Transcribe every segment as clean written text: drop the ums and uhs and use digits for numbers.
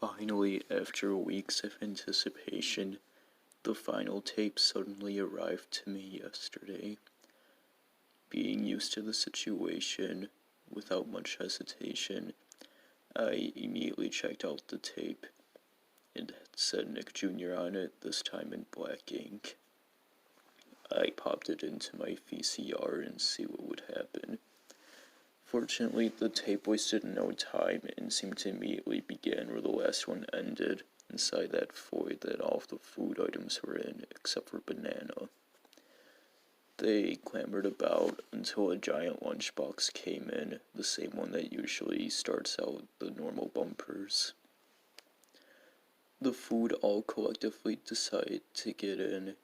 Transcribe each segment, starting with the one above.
Finally, after weeks of anticipation, the final tape suddenly arrived to me yesterday. Being used to the situation, without much hesitation, I immediately checked out the tape. It said Nick Jr. on it, this time in black ink. I popped it into my VCR and see what would happen. Fortunately, the tape wasted no time and seemed to immediately begin where the last one ended, inside that void that all of the food items were in, except for banana. They clambered about until a giant lunchbox came in, the same one that usually starts out the normal bumpers. The food all collectively decided to get in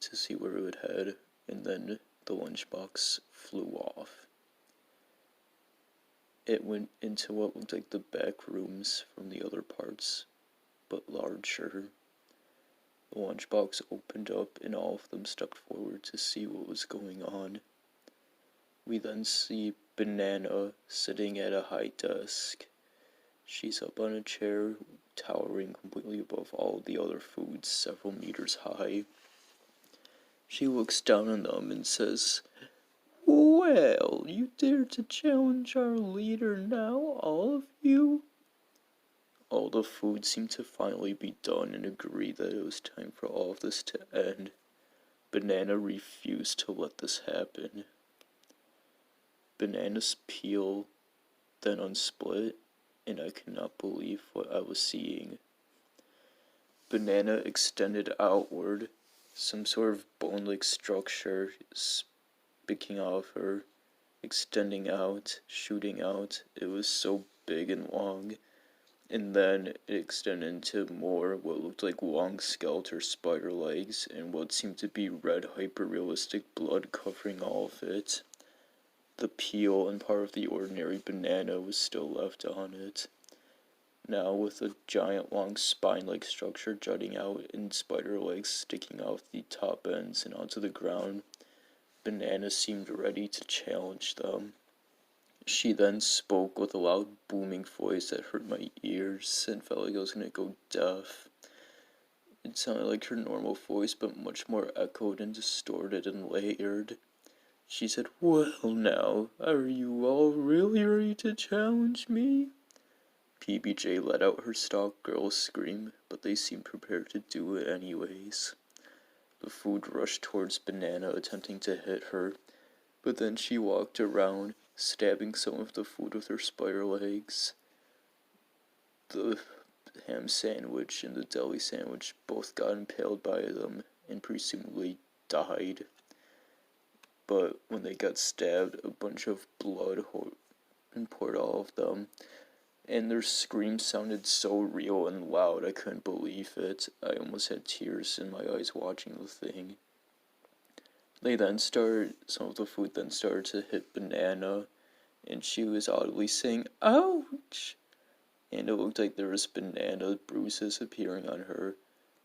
to see where it would head, and then the lunchbox flew off. It went into what looked like the back rooms from the other parts, but larger. The lunchbox opened up and all of them stepped forward to see what was going on. We then see Banana sitting at a high desk. She's up on a chair, towering completely above all the other foods, several meters high. She looks down on them and says, "Well, you dare to challenge our leader now, all of you?" All the food seemed to finally be done and agree that it was time for all of this to end. Banana refused to let this happen. Banana's peel then unsplit, and I could not believe what I was seeing. Banana extended outward, some sort of bone-like structure sticking out of her, extending out, shooting out. It was so big and long. And then it extended into more what looked like long skeletal spider legs and what seemed to be red hyper-realistic blood covering all of it. The peel and part of the ordinary banana was still left on it. Now with a giant long spine-like structure jutting out and spider legs sticking off the top ends and onto the ground, Banana seemed ready to challenge them. She then spoke with a loud booming voice that hurt my ears and felt like I was going to go deaf. It sounded like her normal voice, but much more echoed and distorted and layered. She said, "Well now, are you all really ready to challenge me?" PBJ let out her stock girl scream, but they seemed prepared to do it anyways. The food rushed towards Banana, attempting to hit her, but then she walked around, stabbing some of the food with her spider legs. The ham sandwich and the deli sandwich both got impaled by them and presumably died. But when they got stabbed, a bunch of blood poured all of them, and their screams sounded so real and loud I couldn't believe it. I almost had tears in my eyes watching the thing. Some of the food then started to hit Banana, and she was audibly saying, "Ouch!" And it looked like there was banana bruises appearing on her,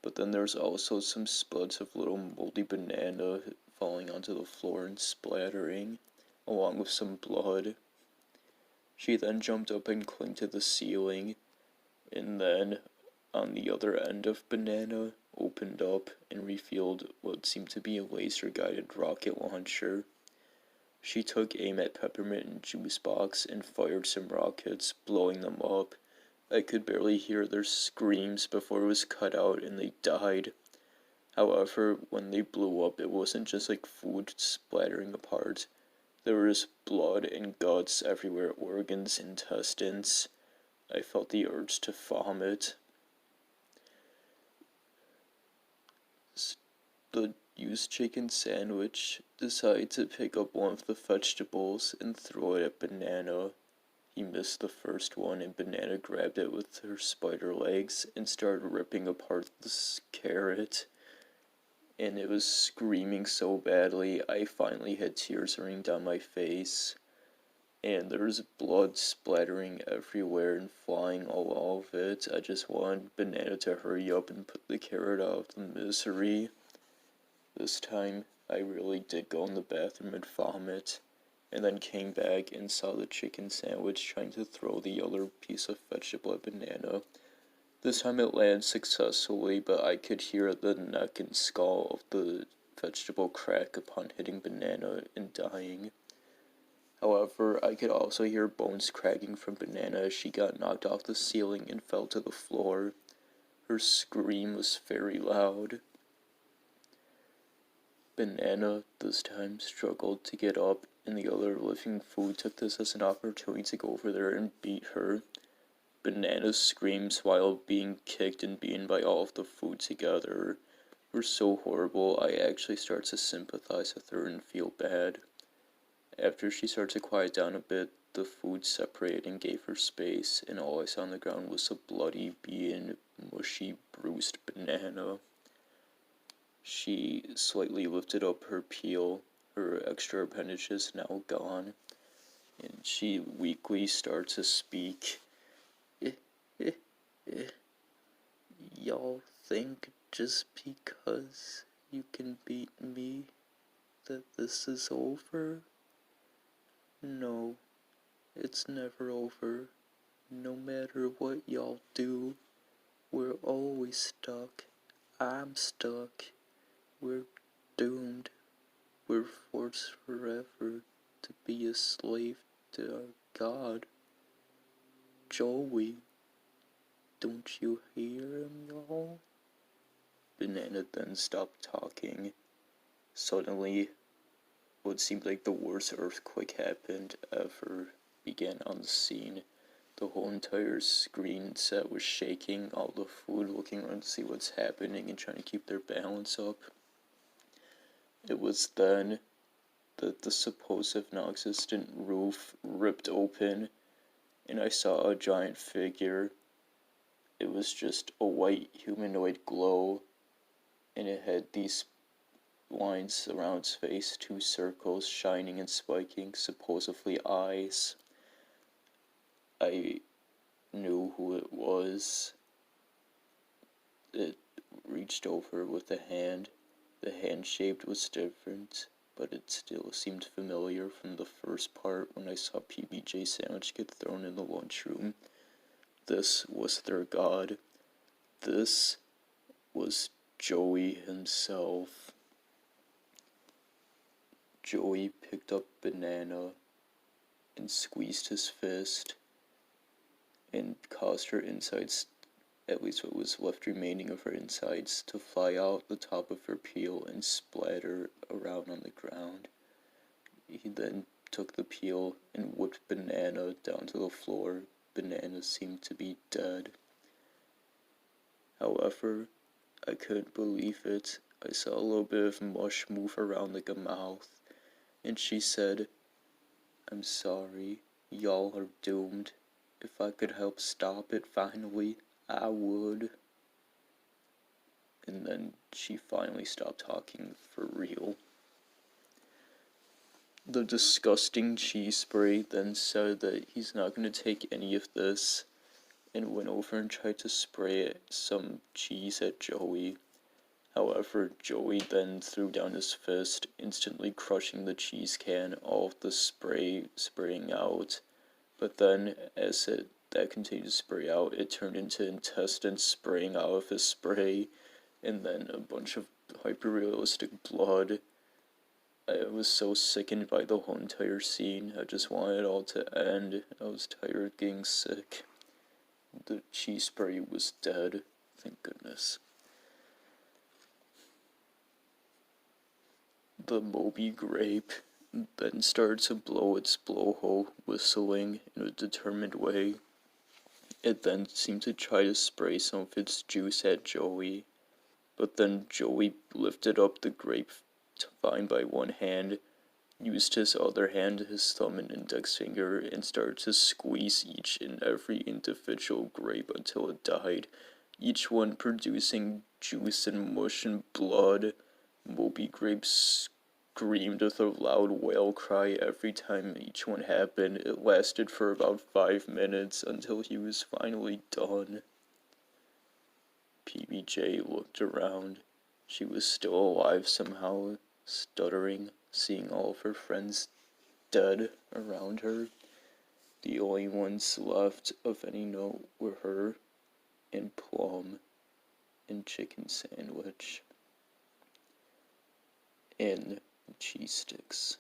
but then there was also some spuds of little moldy banana falling onto the floor and splattering, along with some blood. She then jumped up and clung to the ceiling, and then, on the other end of Banana, opened up and revealed what seemed to be a laser-guided rocket launcher. She took aim at Peppermint and Juice Box and fired some rockets, blowing them up. I could barely hear their screams before it was cut out and they died. However, when they blew up, it wasn't just like food splattering apart. There was blood and guts everywhere, organs, intestines. I felt the urge to vomit. The used chicken sandwich decided to pick up one of the vegetables and throw it at Banana. He missed the first one, and Banana grabbed it with her spider legs and started ripping apart this carrot. And it was screaming so badly, I finally had tears running down my face. And there was blood splattering everywhere and flying all of it. I just wanted Banana to hurry up and put the carrot out of the misery. This time, I really did go in the bathroom and vomit, and then came back and saw the chicken sandwich trying to throw the other piece of vegetable at Banana, This time it landed successfully, but I could hear the neck and skull of the vegetable crack upon hitting Banana and dying. However, I could also hear bones cracking from Banana as she got knocked off the ceiling and fell to the floor. Her scream was very loud. Banana, this time, struggled to get up, and the other living food took this as an opportunity to go over there and beat her. Banana's screams while being kicked and beaten by all of the food together were so horrible, I actually started to sympathize with her and feel bad. After she started to quiet down a bit, the food separated and gave her space, and all I saw on the ground was a bloody, beaten, mushy, bruised Banana. She slightly lifted up her peel, her extra appendages now gone, and she weakly started to speak. Y'all think just because you can beat me that this is over? No, it's never over. No matter what y'all do, we're always stuck. I'm stuck. We're doomed. We're forced forever to be a slave to our God. Joey, don't you hear him, y'all? Banana then stopped talking. Suddenly, what seemed like the worst earthquake happened ever began on the scene. The whole entire screen set was shaking, all the food looking around to see what's happening and trying to keep their balance up. It was then that the supposed non-existent roof ripped open, and I saw a giant figure. It was just a white humanoid glow, and it had these lines around its face, 2 circles shining and spiking, supposedly eyes. I knew who it was. It reached over with a hand. The hand shape was different, but it still seemed familiar from the first part when I saw PBJ sandwich get thrown in the lunchroom. This was their god. This was Joey himself. Joey picked up Banana and squeezed his fist and caused her insides, at least what was left remaining of her insides, to fly out the top of her peel and splatter around on the ground. He then took the peel and whipped Banana down to the floor. Banana seemed to be dead. However, I couldn't believe it. I saw a little bit of mush move around like a mouth, and she said, "I'm sorry, y'all are doomed. If I could help stop it finally, I would." And then she finally stopped talking for real. The disgusting cheese spray then said that he's not going to take any of this, and went over and tried to spray some cheese at Joey. However, Joey then threw down his fist, instantly crushing the cheese can, all of the spray spraying out. But then, as that continued to spray out, it turned into intestines spraying out of his spray, and then a bunch of hyper-realistic blood. I was so sickened by the whole entire scene. I just wanted it all to end. I was tired of getting sick. The cheese spray was dead, thank goodness. The Moby grape then started to blow its blowhole, whistling in a determined way. It then seemed to try to spray some of its juice at Joey, but then Joey lifted up the grapevine by one hand, used his other hand, his thumb and index finger, and started to squeeze each and every individual grape until it died, each one producing juice and mush and blood. Moby grapes screamed with a loud wail cry every time each one happened. It lasted for about 5 minutes until he was finally done. PBJ looked around. She was still alive somehow, stuttering, seeing all of her friends dead around her. The only ones left of any note were her. and plum and chicken sandwich and cheese sticks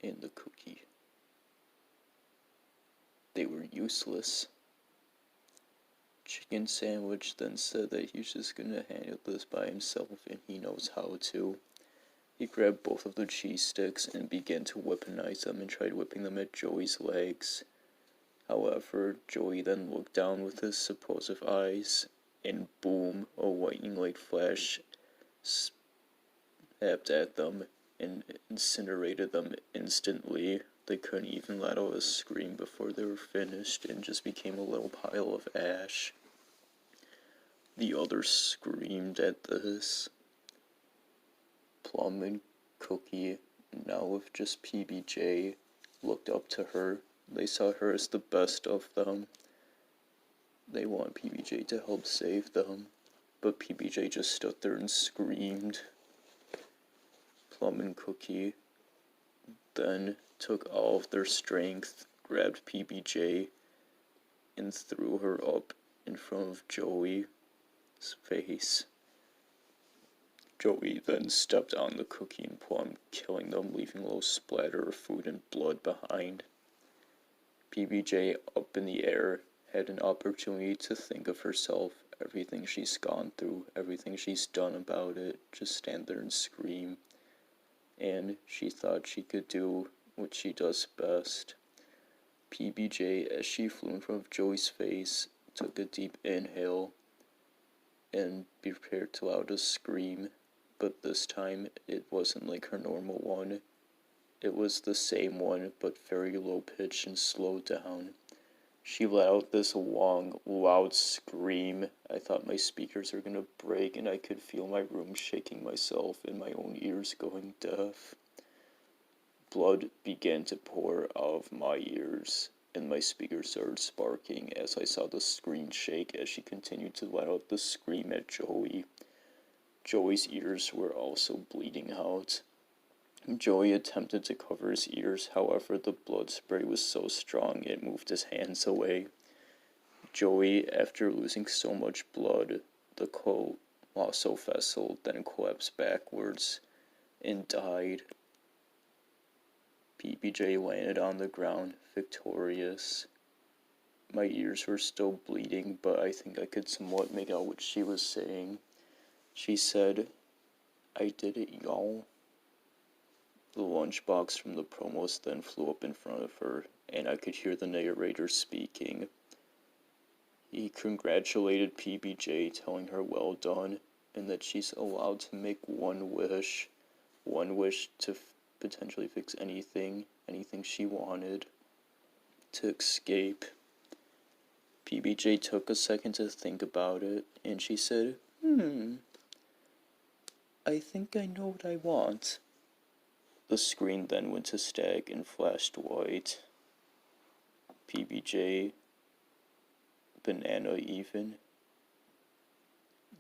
and the cookie. They were useless. Chicken sandwich then said that he's just gonna handle this by himself and he knows how to. He grabbed both of the cheese sticks and began to weaponize them and tried whipping them at Joey's legs. However, Joey then looked down with his supposed eyes, and boom, a lightning light flash snapped at them and incinerated them instantly. They couldn't even let out a scream before they were finished and just became a little pile of ash. The others screamed at this. Plum and Cookie, now with just PBJ, looked up to her. They saw her as the best of them. They want PBJ to help save them, but PBJ just stood there and screamed. Plum and Cookie then took all of their strength, grabbed PBJ, and threw her up in front of Joey's face. Joey then stepped on the Cookie and Plum, killing them, leaving a little splatter of food and blood behind. PBJ, up in the air, had an opportunity to think of herself, everything she's gone through, everything she's done about it, just stand there and scream. And she thought she could do what she does best. PBJ, as she flew in front of Joey's face, took a deep inhale and prepared to let out a scream. But this time, it wasn't like her normal one. It was the same one, but very low pitched and slowed down. She let out this long, loud scream. I thought my speakers were gonna break, and I could feel my room shaking myself and my own ears going deaf. Blood began to pour out of my ears, and my speakers started sparking as I saw the screen shake as she continued to let out the scream at Joey. Joey's ears were also bleeding out. Joey attempted to cover his ears, however the blood spray was so strong it moved his hands away. Joey, after losing so much blood, the colossal vessel then collapsed backwards and died. PBJ landed on the ground, victorious. My ears were still bleeding, but I think I could somewhat make out what she was saying. She said, "I did it, y'all." The lunchbox from the promos then flew up in front of her, and I could hear the narrator speaking. He congratulated PBJ, telling her well done, and that she's allowed to make one wish to potentially fix anything she wanted, to escape. PBJ took a second to think about it, and she said, I think I know what I want. The screen then went to static and flashed white. PBJ, banana even,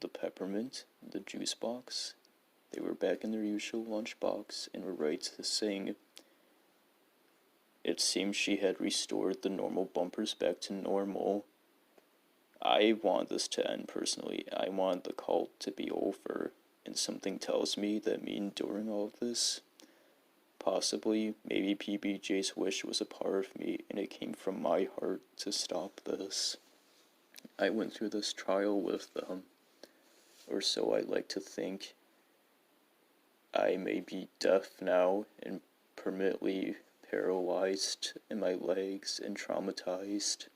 the peppermint, the juice box, they were back in their usual lunchbox and were ready to sing. It seems she had restored the normal bumpers back to normal. I want this to end personally. I want the cult to be over, and something tells me that me enduring all of this, possibly, maybe PBJ's wish was a part of me, and it came from my heart to stop this. I went through this trial with them, or so I like to think. I may be deaf now and permanently paralyzed in my legs and traumatized.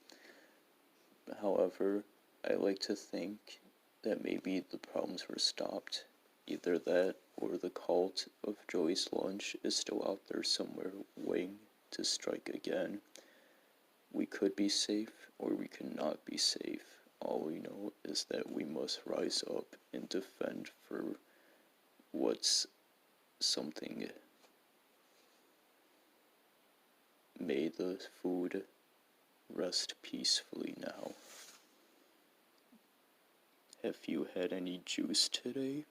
However, I like to think that maybe the problems were stopped. Either that or the cult of Joey's Lunch is still out there somewhere waiting to strike again. We could be safe or we could not be safe. All we know is that we must rise up and defend for what's something. May the food rest peacefully now. Have you had any juice today?